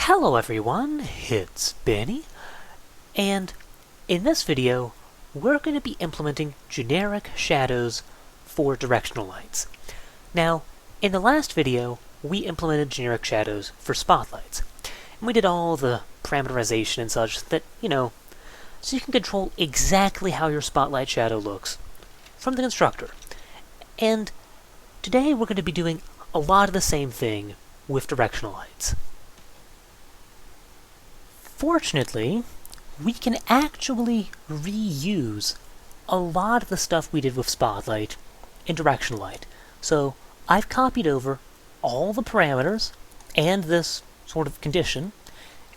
Hello everyone, it's Benny, and in this video we're going to be implementing generic shadows for directional lights. Now, in the last video we implemented generic shadows for spotlights, and we did all the parameterization and such that, so you can control exactly how your spotlight shadow looks from the constructor. And today we're going to be doing a lot of the same thing with directional lights. Fortunately, we can actually reuse a lot of the stuff we did with Spotlight in Directional Light. So I've copied over all the parameters and this sort of condition,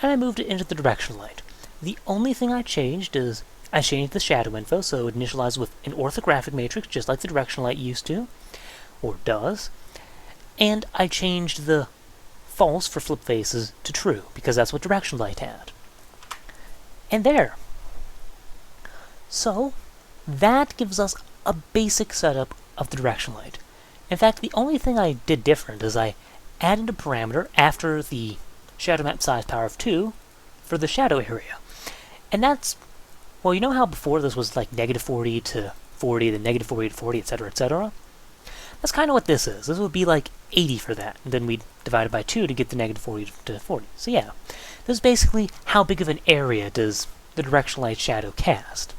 and I moved it into the Directional Light. The only thing I changed is I changed the shadow info, so it initialized with an orthographic matrix, just like the Directional Light used to, or does, and I changed the false for flip faces to true, because that's what Directional Light had. And there. So, that gives us a basic setup of the Directional Light. In fact, the only thing I did different is I added a parameter after the shadow map size power of 2 for the shadow area. And that's, well, you know how before this was like -40 to 40, then -40 to 40, etc., etc.? That's kind of what this is. This would be like 80 for that, and then we divide it by 2 to get the -40 to 40. So yeah, this is basically how big of an area does the Directional Light shadow cast.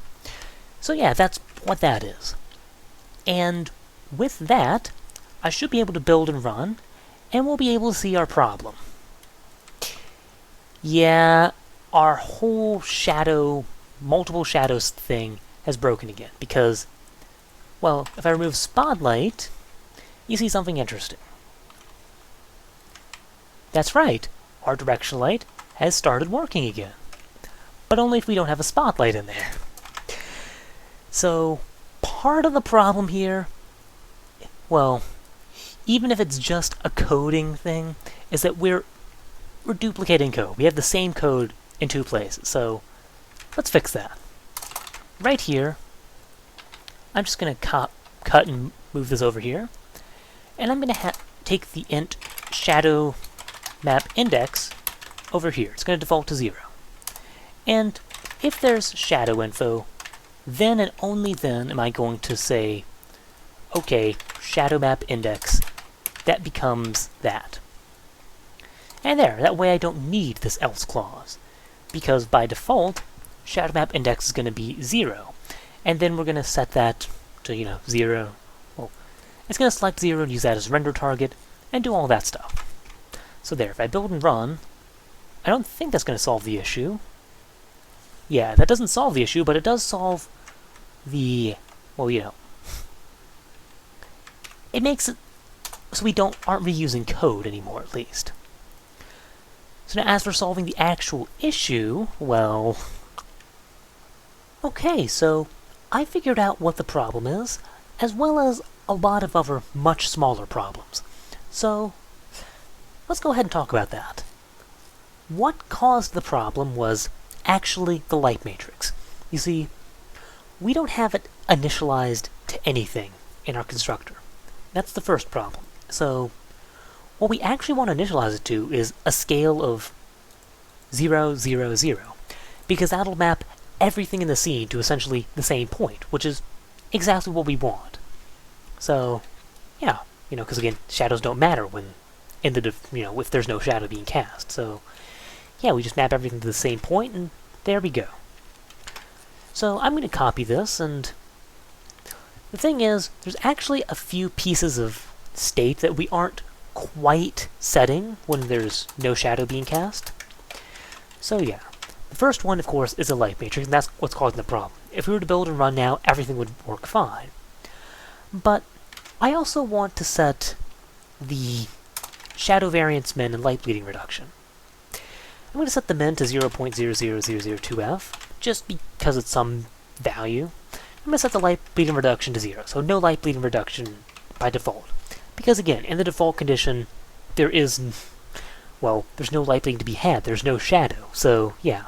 So yeah, that's what that is. And with that, I should be able to build and run, and we'll be able to see our problem. Yeah, our whole shadow, multiple shadows thing has broken again, because, well, if I remove Spotlight, you see something interesting. That's right, our Directional Light has started working again. But only if we don't have a Spotlight in there. So, part of the problem here, well, even if it's just a coding thing, is that we're duplicating code. We have the same code in two places, so let's fix that. Right here, I'm just going to cut and move this over here. And I'm going to take the int shadow map index over here. It's going to default to 0. And if there's shadow info, then and only then am I going to say, okay, shadow map index, that becomes that. And there, that way I don't need this else clause, because by default, shadow map index is going to be 0. And then we're going to set that to, 0. Well, it's going to select 0 and use that as render target, and do all that stuff. So there, if I build and run, I don't think that's going to solve the issue. Yeah, that doesn't solve the issue, but it does solve the, well, it makes it so we aren't reusing code anymore, at least. So now, as for solving the actual issue, well, okay, so I figured out what the problem is, as well as a lot of other much smaller problems. So, let's go ahead and talk about that. What caused the problem was actually the light matrix. You see, we don't have it initialized to anything in our constructor. That's the first problem. So, what we actually want to initialize it to is a scale of 0, 0, 0, because that'll map everything in the scene to essentially the same point, which is exactly what we want. So, yeah, because again, shadows don't matter when if there's no shadow being cast. So, yeah, we just map everything to the same point, and there we go. So I'm going to copy this, and the thing is, there's actually a few pieces of state that we aren't quite setting when there's no shadow being cast. So yeah, the first one, of course, is a light matrix, and that's what's causing the problem. If we were to build and run now, everything would work fine. But I also want to set the shadow variance min and light bleeding reduction. I'm going to set the min to 0.00002f, just because it's some value. I'm going to set the light bleeding reduction to 0, so no light bleeding reduction by default. Because again, in the default condition, there's no light bleeding to be had, there's no shadow, so yeah.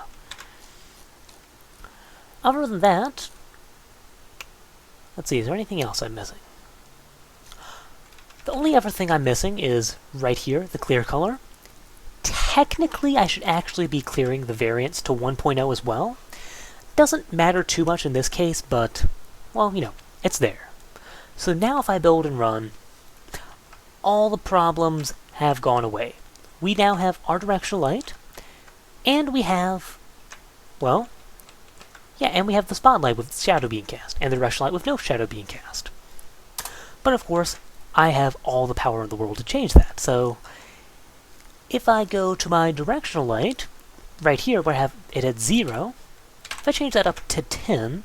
Other than that, let's see, is there anything else I'm missing? The only other thing I'm missing is right here, the clear color. technically I should actually be clearing the variance to 1.0 as well. Doesn't matter too much in this case, but, well, you know, it's there. So now if I build and run, all the problems have gone away. We now have our directional light, and we have, well, yeah, and we have the spotlight with shadow being cast, and the directional light with no shadow being cast. But of course, I have all the power in the world to change that, so if I go to my directional light, right here where I have it at 0, if I change that up to 10,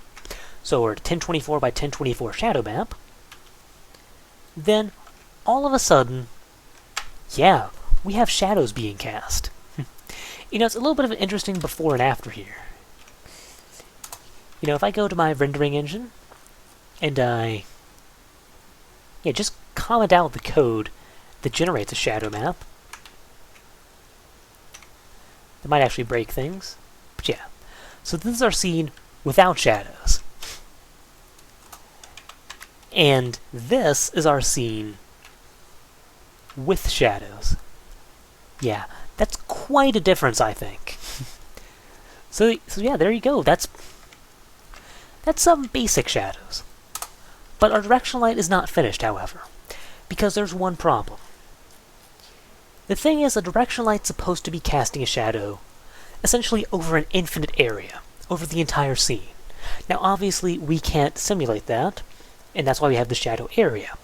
so we're at 1024 by 1024 shadow map, then all of a sudden, yeah, we have shadows being cast. You know, it's a little bit of an interesting before and after here. You know, if I go to my rendering engine, and I just comment out the code that generates a shadow map, that might actually break things, but yeah. So this is our scene without shadows. And this is our scene with shadows. Yeah, that's quite a difference, I think. So yeah, there you go. That's some basic shadows. But our directional light is not finished, however, because there's one problem. The thing is, a directional light's supposed to be casting a shadow essentially over an infinite area, over the entire scene. Now obviously we can't simulate that, and that's why we have the shadow area.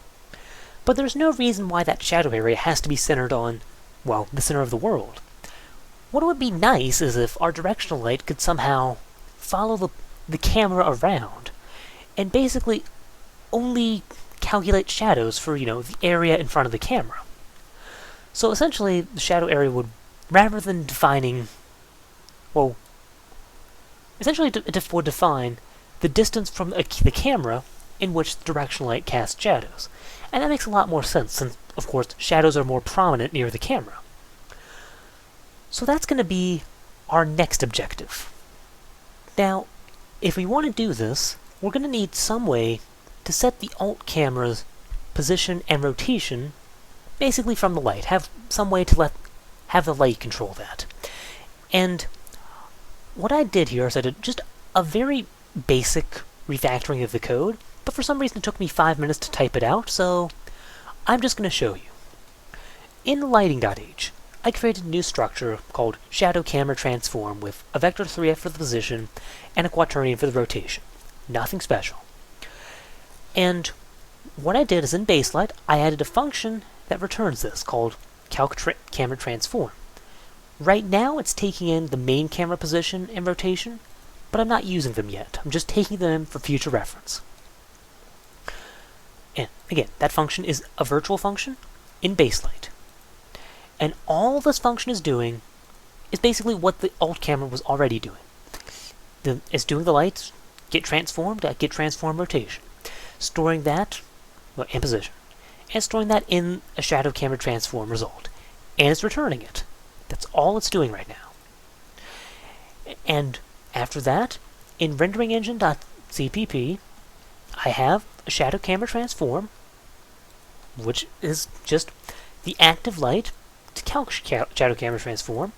But there's no reason why that shadow area has to be centered on, well, the center of the world. What would be nice is if our directional light could somehow follow the camera around, and basically only calculate shadows for, you know, the area in front of the camera. So essentially, the shadow area would, rather than defining, well, essentially it would define the distance from the camera in which the directional light casts shadows. And that makes a lot more sense, since, of course, shadows are more prominent near the camera. So that's going to be our next objective. Now, if we want to do this, we're going to need some way to set the alt camera's position and rotation basically from the light. Have some way to have the light control that. And what I did here is I did just a very basic refactoring of the code, but for some reason it took me 5 minutes to type it out, so I'm just going to show you. In lighting.h, I created a new structure called Shadow Camera Transform with a vector 3f for the position and a quaternion for the rotation. Nothing special. And what I did is in Baselight, I added a function that returns this called Camera Transform. Right now it's taking in the main camera position and rotation, but I'm not using them yet. I'm just taking them in for future reference. And again, that function is a virtual function in Baselight. And all this function is doing is basically what the alt camera was already doing. It's doing the lights, get transformed rotation, storing that in position, and storing that in a shadow camera transform result, and it's returning it. That's all it's doing right now. And after that, in rendering engine.cpp, I have a shadow camera transform, which is just the active light to calc shadow camera transform,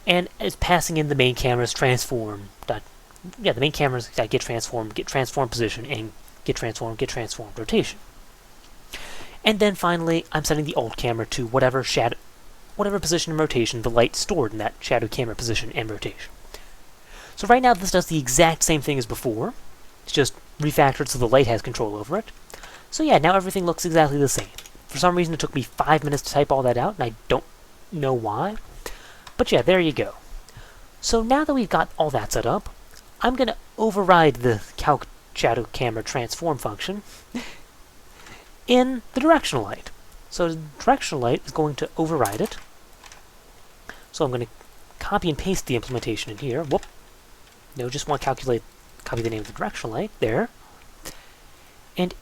and it's passing in the main camera's transform. The main camera's get transform position, and get transform rotation. And then finally, I'm setting the alt camera to whatever position and rotation the light stored in that shadow camera position and rotation. So right now this does the exact same thing as before. It's just refactored so the light has control over it. So yeah, now everything looks exactly the same. For some reason it took me 5 minutes to type all that out, and I don't know why. But yeah, there you go. So now that we've got all that set up, I'm going to override the calc shadow camera transform function in the directional light. So the directional light is going to override it. So I'm going to copy and paste the implementation in here. Whoop. No, just want to copy the name of the directional light there. And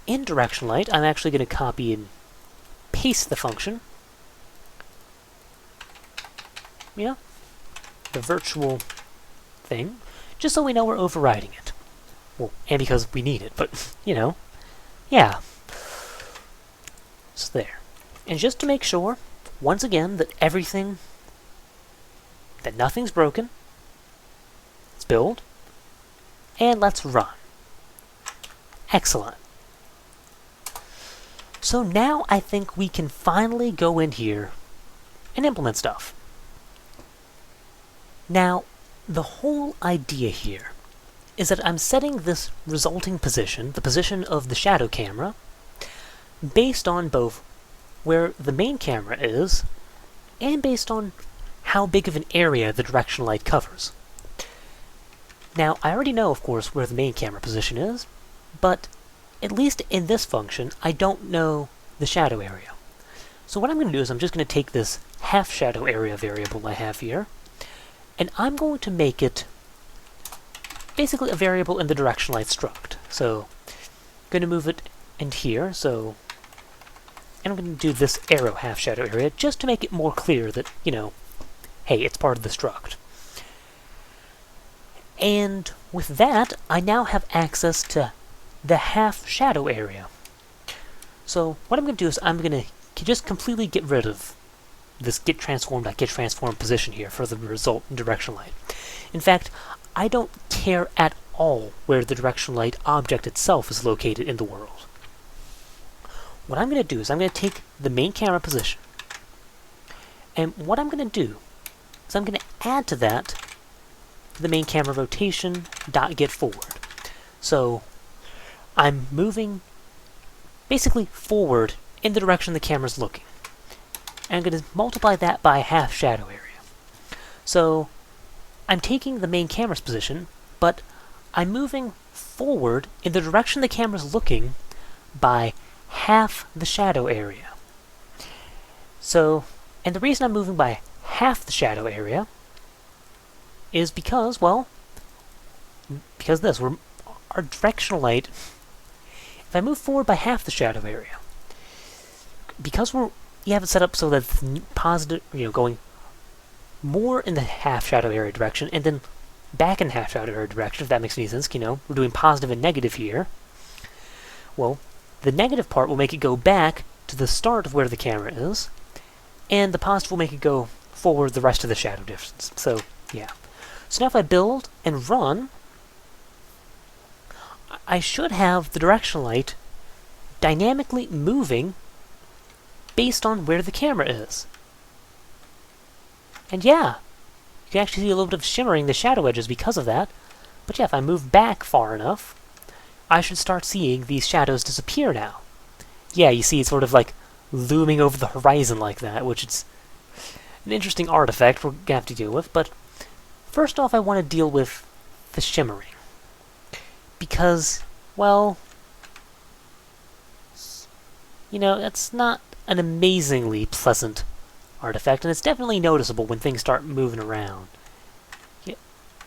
in directional light, I'm actually going to copy and paste the function. Yeah, the virtual thing, just so we know we're overriding it. Well, and because we need it, but, you know, yeah. So there. And just to make sure, once again, that nothing's broken. Let's build. And let's run. Excellent. So now I think we can finally go in here and implement stuff. Now, the whole idea here is that I'm setting this resulting position, the position of the shadow camera, based on both where the main camera is and based on how big of an area the directional light covers. Now, I already know, of course, where the main camera position is, but at least in this function, I don't know the shadow area. So what I'm going to do is I'm just going to take this half shadow area variable I have here, and I'm going to make it basically a variable in the directional light struct. So I'm going to move it in here, and I'm going to do this arrow half shadow area just to make it more clear that, hey, it's part of the struct. And with that, I now have access to the half shadow area. So what I'm going to do is I'm going to just completely get rid of this getTransformed position here for the result in directional light. In fact, I don't care at all where the directional light object itself is located in the world. What I'm going to do is I'm going to take the main camera position, and what I'm going to do is I'm going to add to that the main camera rotation .get forward. So I'm moving basically forward in the direction the camera's looking. And I'm going to multiply that by half shadow area. So I'm taking the main camera's position, but I'm moving forward in the direction the camera's looking by half the shadow area. So, and the reason I'm moving by half the shadow area is because, our directional light, if I move forward by half the shadow area, because you have it set up so that it's positive, going more in the half shadow area direction, and then back in the half shadow area direction, if that makes any sense, we're doing positive and negative here. Well, the negative part will make it go back to the start of where the camera is, and the positive will make it go forward the rest of the shadow distance. So, yeah. So now if I build and run, I should have the directional light dynamically moving based on where the camera is. And yeah, you can actually see a little bit of shimmering the shadow edges because of that. But yeah, if I move back far enough, I should start seeing these shadows disappear now. Yeah, you see it's sort of like looming over the horizon like that, which is an interesting artifact we're going to have to deal with. But first off, I want to deal with the shimmering. Because, that's not an amazingly pleasant artifact, and it's definitely noticeable when things start moving around. Yeah,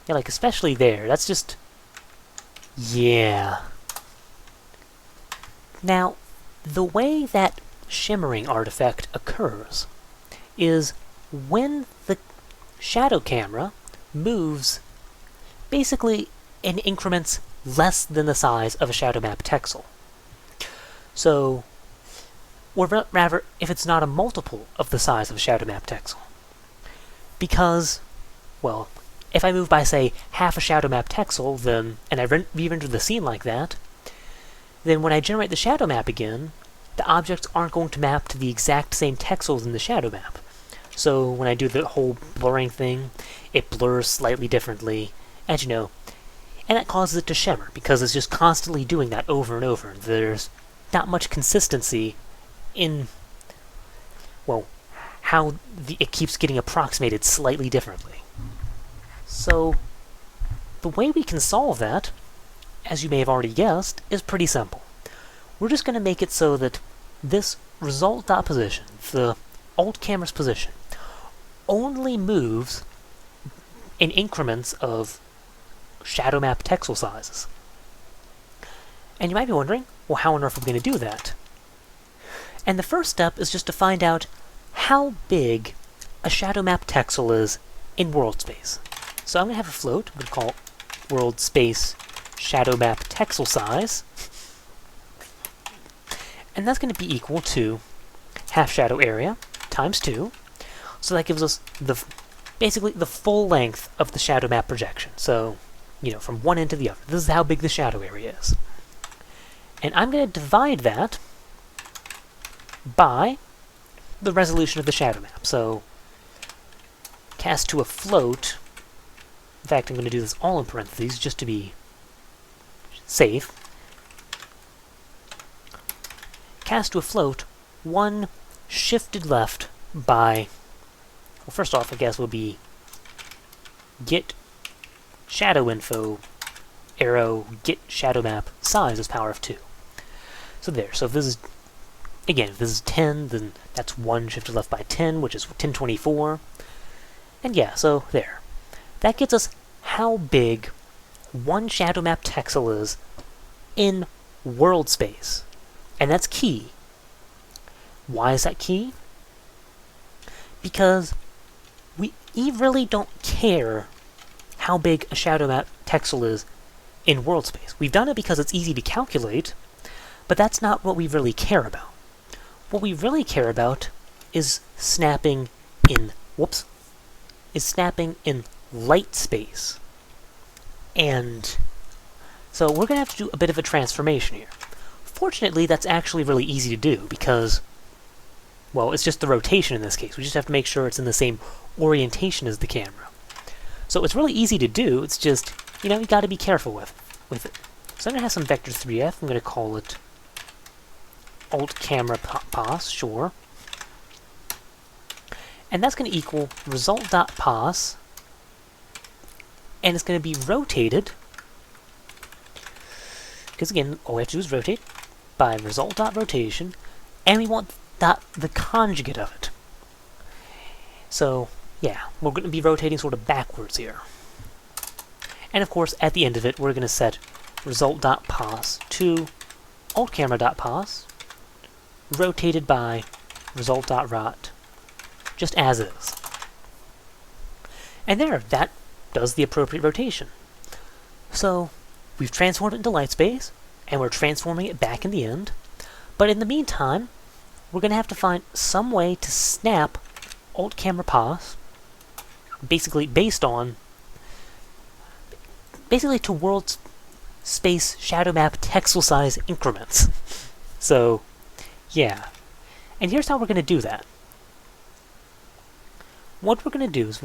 like especially there. That's just... yeah. Now, the way that shimmering artifact occurs is when the shadow camera moves basically in increments less than the size of a shadow map texel. So, or rather, if it's not a multiple of the size of a shadow map texel. Because, if I move by, say, half a shadow map texel, then, and I re-render the scene like that, then when I generate the shadow map again, the objects aren't going to map to the exact same texels in the shadow map. So when I do the whole blurring thing, it blurs slightly differently, and and that causes it to shimmer, because it's just constantly doing that over and over. There's not much consistency in, how it keeps getting approximated slightly differently. So, the way we can solve that, as you may have already guessed, is pretty simple. We're just going to make it so that this result.position, the alt camera's position, only moves in increments of shadow map texel sizes. And you might be wondering, how on earth are we going to do that? And the first step is just to find out how big a shadow map texel is in world space. So I'm going to have a float. I'm going to call it world space shadow map texel size. And that's going to be equal to half shadow area times 2. So that gives us basically the full length of the shadow map projection. So, from one end to the other. This is how big the shadow area is. And I'm going to divide that by the resolution of the shadow map. So, cast to a float. In fact, I'm going to do this all in parentheses just to be safe. Cast to a float 1 shifted left by, well, first off, I guess would be get shadow info arrow get shadow map size is power of 2. So there. So if this is, again, if this is 10, then that's 1 shifted left by 10, which is 1024. And yeah, so there. That gets us how big one shadow map texel is in world space. And that's key. Why is that key? Because we really don't care how big a shadow map texel is in world space. We've done it because it's easy to calculate, but that's not what we really care about. What we really care about is snapping in light space. And so we're going to have to do a bit of a transformation here. Fortunately, that's actually really easy to do because, well, it's just the rotation in this case. We just have to make sure it's in the same orientation as the camera. So it's really easy to do, it's just, you got to be careful with it. So I'm going to have some vector 3f, I'm going to call it alt camera pass, sure. And that's going to equal result.pass, and it's going to be rotated, because again, all we have to do is rotate, by result.rotation, and we want the conjugate of it. So, yeah, we're going to be rotating sort of backwards here. And of course, at the end of it, we're going to set result.pass to altCamera.pass, rotated by result.rot, just as is. And there, that does the appropriate rotation. So, we've transformed it into light space, and we're transforming it back in the end. But in the meantime, we're going to have to find some way to snap altCamera.pass, basically to world space shadow map texel size increments. So, yeah. And here's how we're going to do that. What we're going to do is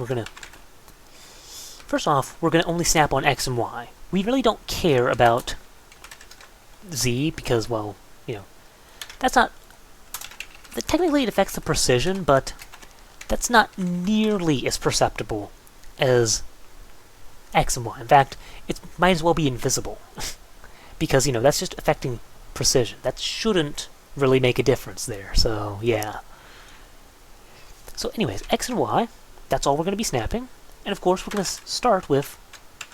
first off, we're going to only snap on X and Y. We really don't care about Z because, well, that's not... Technically it affects the precision, but that's not nearly as perceptible as X and Y. In fact, it might as well be invisible. Because, that's just affecting precision. That shouldn't really make a difference there, so yeah. So anyways, X and Y, that's all we're going to be snapping. And of course, we're going to start with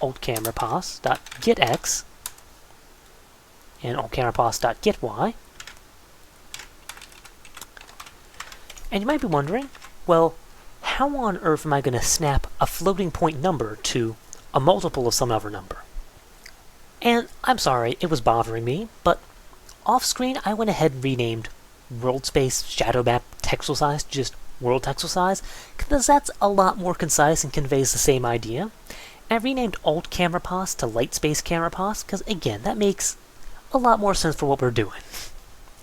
altCameraPass.getX and altCameraPass.getY. And you might be wondering, well, how on earth am I going to snap a floating point number to a multiple of some other number? And I'm sorry, it was bothering me, but off-screen I went ahead and renamed World Space Shadow Map Texel Size to just World Texel Size, because that's a lot more concise and conveys the same idea. And I renamed Alt Camera Pass to Light Space Camera Pass, because again, that makes a lot more sense for what we're doing.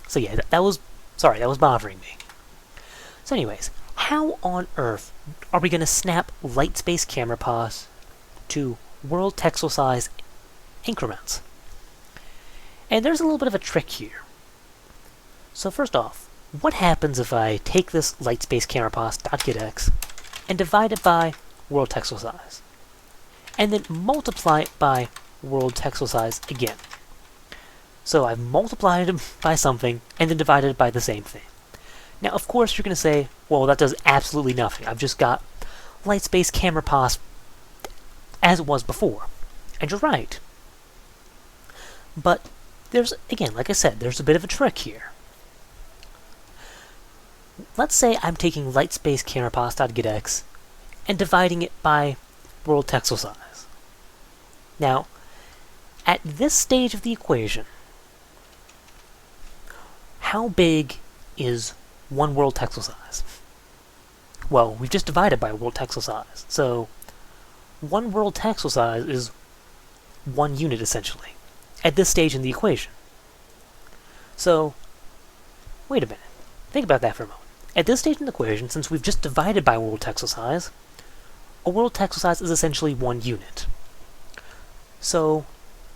So yeah, that was bothering me. So anyways, how on earth are we going to snap Light Space Camera Pass to World Texel Size increments? And there's a little bit of a trick here. So first off, what happens if I take this Light Space Camera Pass.getX and divide it by World Texel Size, and then multiply it by World Texel Size again? So I've multiplied it by something and then divided it by the same thing. Now, of course, you're going to say, well, that does absolutely nothing. I've just got Light Space Camera Pass as it was before. And you're right. But there's, again, like I said, there's a bit of a trick here. Let's say I'm taking Light Space Camera Pass.getX and dividing it by World Texel Size. Now, at this stage of the equation, how big is one World Texel Size? well, we've just divided by world texel size. So one world texel size is 1 unit, essentially, at this stage in the equation. So, wait a minute. Think about that for a moment. At this stage in the equation, since we've just divided by world texel size, a world texel size is essentially 1 unit. So,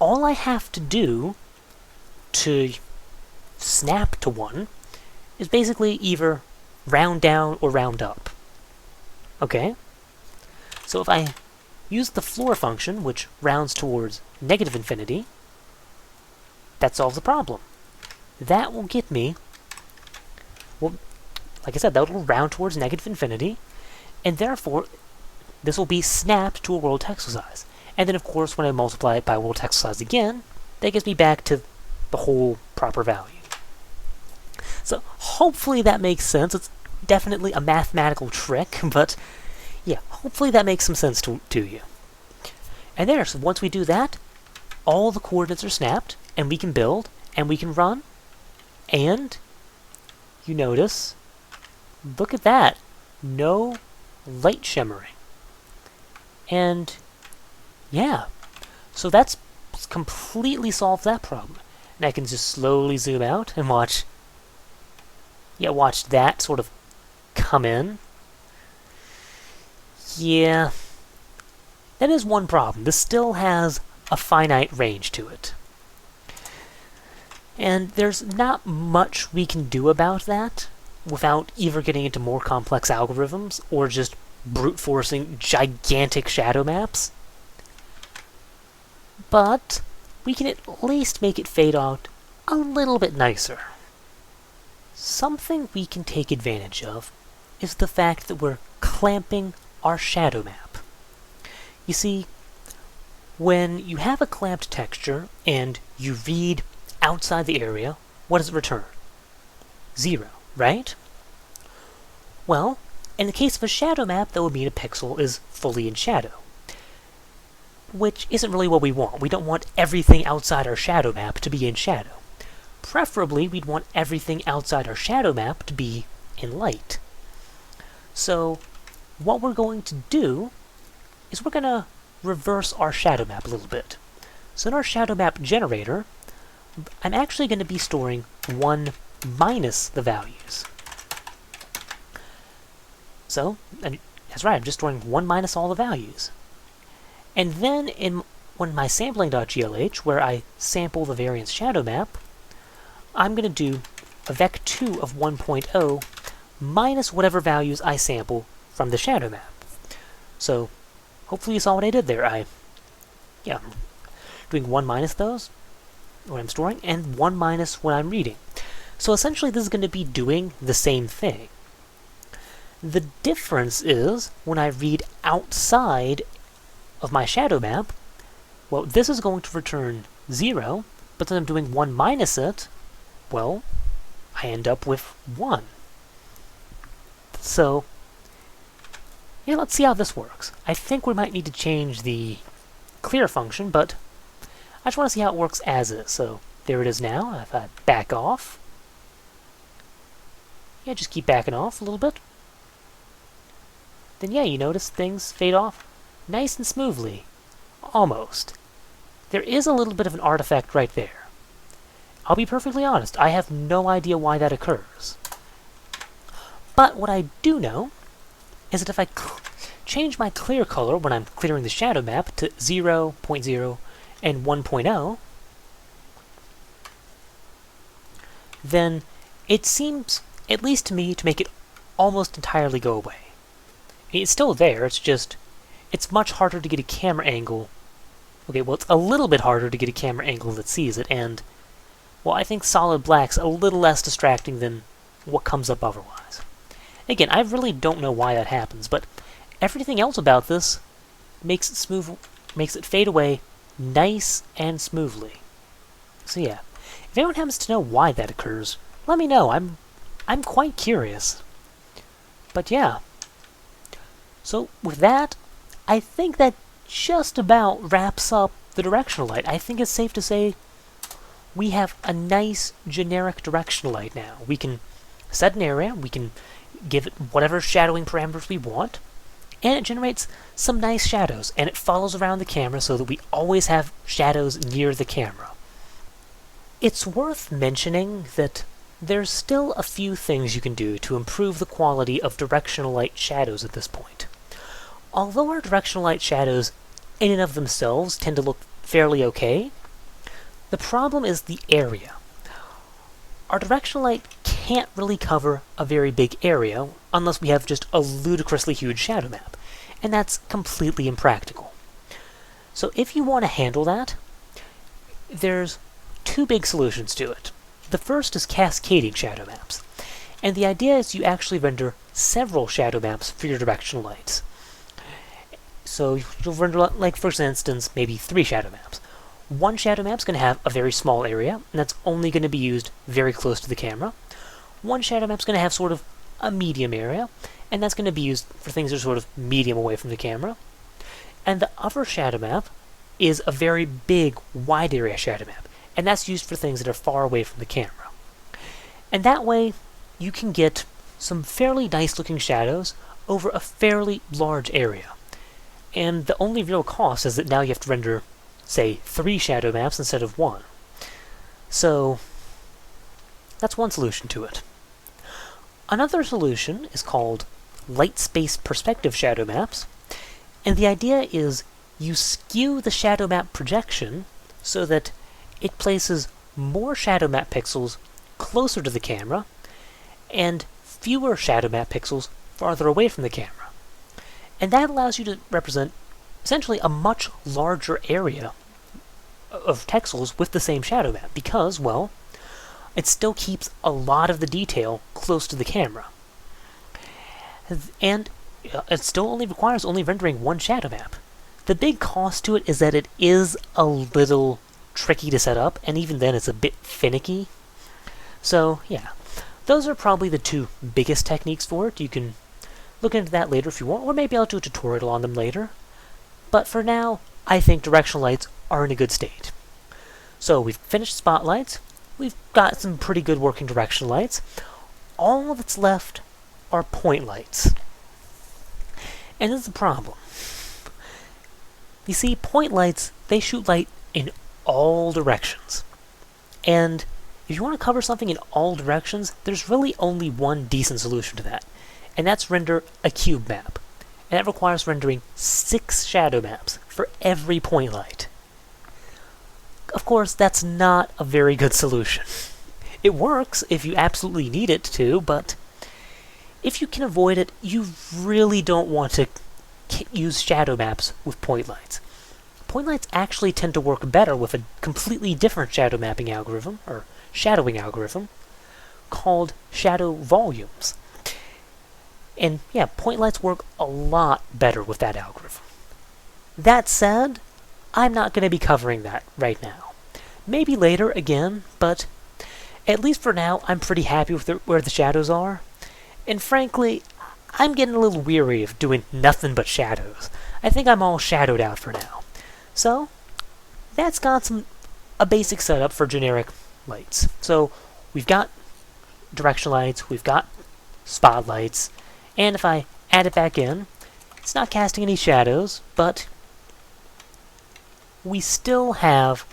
all I have to do to snap to 1 is basically either round down or round up. Okay? So if I use the floor function, which rounds towards -infinity, that solves the problem. That will get me, well, like I said, that will round towards -infinity, and therefore this will be snapped to a world texel size. And then, of course, when I multiply it by world texel size again, that gets me back to the whole proper value. So hopefully that makes sense. It's definitely a mathematical trick, but yeah, hopefully that makes some sense to you. And there, so once we do that, all the coordinates are snapped, and we can build, and we can run, and you notice, look at that, no light shimmering. And yeah, so that's completely solved that problem. And I can just slowly zoom out and watch that sort of come in. Yeah, that is one problem. This still has a finite range to it. And there's not much we can do about that without either getting into more complex algorithms or just brute forcing gigantic shadow maps. But we can at least make it fade out a little bit nicer. Something we can take advantage of is the fact that we're clamping our shadow map. You see, when you have a clamped texture and you read outside the area, what does it return? 0, right? Well, in the case of a shadow map, that would mean a pixel is fully in shadow, which isn't really what we want. We don't want everything outside our shadow map to be in shadow. Preferably, we'd want everything outside our shadow map to be in light. So, what we're going to do is we're going to reverse our shadow map a little bit. So in our shadow map generator, I'm actually going to be storing 1 minus the values. So, and that's right, I'm just storing 1 minus all the values. And then when my sampling.glh, where I sample the variance shadow map, I'm going to do a vec2 of 1.0 minus whatever values I sample from the shadow map. So, hopefully you saw what I did there. I'm doing 1 minus those, what I'm storing, and 1 minus what I'm reading. So essentially this is going to be doing the same thing. The difference is, when I read outside of my shadow map, well, this is going to return 0, but then I'm doing 1 minus it, well, I end up with 1. So, yeah, let's see how this works. I think we might need to change the clear function, but I just want to see how it works as is. So, there it is now. If I back off, yeah, just keep backing off a little bit. Then yeah, you notice things fade off nice and smoothly. Almost. There is a little bit of an artifact right there. I'll be perfectly honest, I have no idea why that occurs. But what I do know is that if I change my clear color when I'm clearing the shadow map to 0, 0.0, and 1.0, then it seems, at least to me, to make it almost entirely go away. I mean, it's still there, it's just, it's much harder to get a camera angle. Okay, well, it's a little bit harder to get a camera angle that sees it, and, well, I think solid black's a little less distracting than what comes up otherwise. Again, I really don't know why that happens, but everything else about this makes it smooth, makes it fade away nice and smoothly. So yeah, if anyone happens to know why that occurs, let me know. I'm quite curious. But yeah. So with that, I think that just about wraps up the directional light. I think it's safe to say we have a nice generic directional light now. We can set an area, we can give it whatever shadowing parameters we want, and it generates some nice shadows, and it follows around the camera so that we always have shadows near the camera. It's worth mentioning that there's still a few things you can do to improve the quality of directional light shadows at this point. Although our directional light shadows in and of themselves tend to look fairly okay, the problem is the area. Our directional light can't really cover a very big area unless we have just a ludicrously huge shadow map, and that's completely impractical. So if you want to handle that, there's two big solutions to it. The first is cascading shadow maps, and the idea is you actually render several shadow maps for your directional lights. So you'll render, like for instance, maybe 3 shadow maps. One shadow map's going to have a very small area, and that's only going to be used very close to the camera. One shadow map's going to have sort of a medium area, and that's going to be used for things that are sort of medium away from the camera. And the other shadow map is a very big, wide area shadow map, and that's used for things that are far away from the camera. And that way, you can get some fairly nice-looking shadows over a fairly large area. And the only real cost is that now you have to render, say, 3 shadow maps instead of 1. So that's one solution to it. Another solution is called light space perspective shadow maps, and the idea is you skew the shadow map projection so that it places more shadow map pixels closer to the camera and fewer shadow map pixels farther away from the camera. And that allows you to represent essentially a much larger area of pixels with the same shadow map because, well, it still keeps a lot of the detail close to the camera. And it still only requires rendering 1 shadow map. The big cost to it is that it is a little tricky to set up, and even then it's a bit finicky. So, yeah, those are probably the 2 biggest techniques for it. You can look into that later if you want, or maybe I'll do a tutorial on them later. But for now, I think directional lights are in a good state. So we've finished spotlights, we've got some pretty good working directional lights. All that's left are point lights. And this is the problem. You see, point lights, they shoot light in all directions. And if you want to cover something in all directions, there's really only one decent solution to that. And that's render a cube map. And that requires rendering 6 shadow maps for every point light. Of course, that's not a very good solution. It works if you absolutely need it to, but if you can avoid it, you really don't want to use shadow maps with point lights. Point lights actually tend to work better with a completely different shadow mapping algorithm, or shadowing algorithm, called shadow volumes. And yeah, point lights work a lot better with that algorithm. That said, I'm not going to be covering that right now. Maybe later again, but at least for now, I'm pretty happy with where the shadows are. And frankly, I'm getting a little weary of doing nothing but shadows. I think I'm all shadowed out for now. So, that's got a basic setup for generic lights. So, we've got directional lights, we've got spotlights, and if I add it back in, it's not casting any shadows, but we still have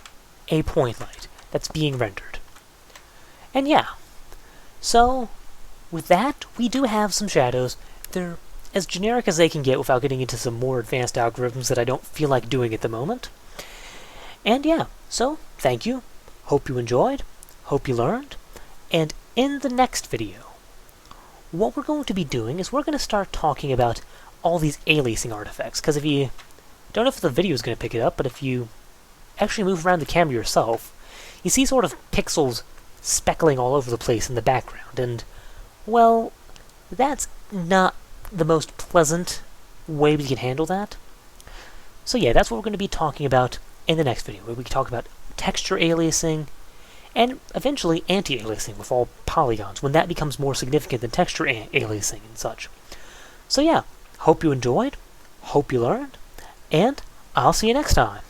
a point light that's being rendered. And yeah, so with that, we do have some shadows. They're as generic as they can get without getting into some more advanced algorithms that I don't feel like doing at the moment. And yeah, so thank you. Hope you enjoyed. Hope you learned. And in the next video, what we're going to be doing is we're going to start talking about all these aliasing artifacts, because if you don't know if the video is going to pick it up, but if you actually move around the camera yourself, you see sort of pixels speckling all over the place in the background, and, well, that's not the most pleasant way we can handle that. So yeah, that's what we're going to be talking about in the next video, where we can talk about texture aliasing, and eventually anti-aliasing with all polygons, when that becomes more significant than texture aliasing and such. So yeah, hope you enjoyed, hope you learned, and I'll see you next time.